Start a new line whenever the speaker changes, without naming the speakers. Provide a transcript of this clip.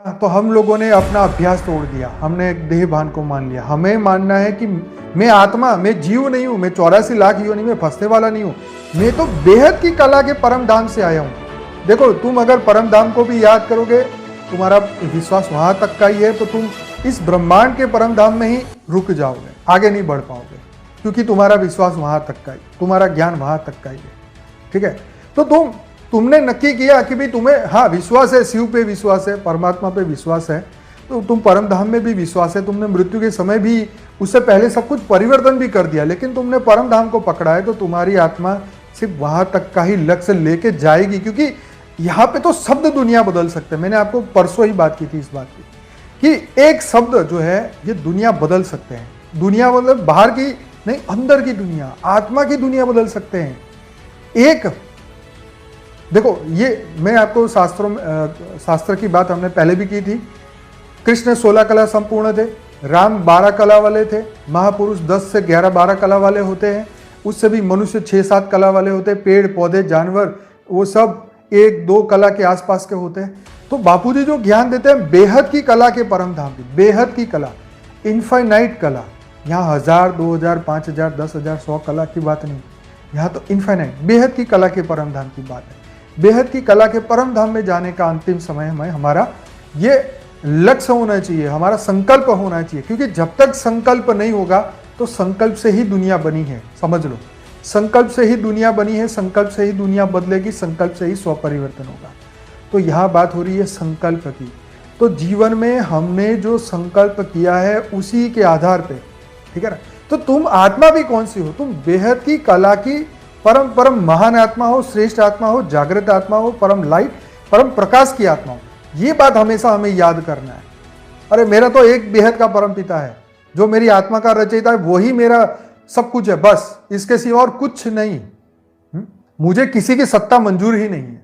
तो हम लोगों ने अपना अभ्यास तोड़ दिया, हमने एक देह भान को मान लिया। हमें मानना है कि मैं आत्मा, मैं जीव नहीं हूं, मैं 84 लाख योनि में फंसने वाला नहीं हूं, मैं तो बेहद की कला के परम धाम से आया हूं। देखो, तुम अगर परम धाम को भी याद करोगे, तुम्हारा विश्वास वहां तक का ही है, तो तुम इस ब्रह्मांड के परम धाम में ही रुक जाओगे, आगे नहीं बढ़ पाओगे, क्योंकि तुम्हारा विश्वास वहां तक का ही, तुम्हारा ज्ञान वहां तक का ही है। ठीक है, तो तुमने नक्की किया कि भाई तुम्हें हाँ विश्वास है, शिव पे विश्वास है, परमात्मा पे विश्वास है, तो तुम परम धाम में भी विश्वास है। तुमने मृत्यु के समय भी, उससे पहले सब कुछ परिवर्तन भी कर दिया, लेकिन तुमने परम धाम को पकड़ा है, तो तुम्हारी आत्मा सिर्फ वहां तक का ही लक्ष्य लेके जाएगी, क्योंकि यहाँ पे तो शब्द दुनिया बदल सकते हैं। मैंने आपको परसों ही बात की थी इस बात की कि एक शब्द जो है ये दुनिया बदल सकते हैं। दुनिया मतलब बाहर की नहीं, अंदर की दुनिया, आत्मा की दुनिया बदल सकते हैं। एक देखो, ये मैं आपको शास्त्र की बात हमने पहले भी की थी। कृष्ण 16 कला संपूर्ण थे, राम 12 कला वाले थे, महापुरुष 10 से 11-12 कला वाले होते हैं, उससे भी मनुष्य 6-7 कला वाले होते हैं, पेड़ पौधे जानवर वो सब 1-2 कला के आसपास के होते हैं। तो बापूजी जो ज्ञान देते हैं बेहद की कला के परम धाम की, बेहद की कला, इनफाइनाइट कला। यहाँ 1000, 2000, 5000, 10,000, 100 कला की बात नहीं, यहाँ तो इनफाइनाइट बेहद की कला के परम धाम की बात है। बेहद की कला के परम धाम में जाने का अंतिम समय में हमारा ये लक्ष्य होना चाहिए, हमारा संकल्प होना चाहिए, क्योंकि जब तक संकल्प नहीं होगा तो संकल्प से ही दुनिया बनी है, समझ लो। संकल्प से ही दुनिया बनी है, संकल्प से ही दुनिया बदलेगी, संकल्प से ही स्वपरिवर्तन होगा। तो यहाँ बात हो रही है संकल्प की। तो जीवन में हमने जो संकल्प किया है उसी के आधार पे, ठीक है ना। तो तुम आत्मा भी कौन सी हो? तुम बेहद की कला की परम परम महान आत्मा हो, श्रेष्ठ आत्मा हो, जागृत आत्मा हो, परम लाइट, परम प्रकाश की आत्मा हो। ये बात हमेशा हमें याद करना है। अरे मेरा तो एक बेहद का परम पिता है, जो मेरी आत्मा का रचयिता है, वही मेरा सब कुछ है, बस इसके सिवा और कुछ नहीं। मुझे किसी की सत्ता मंजूर ही नहीं है।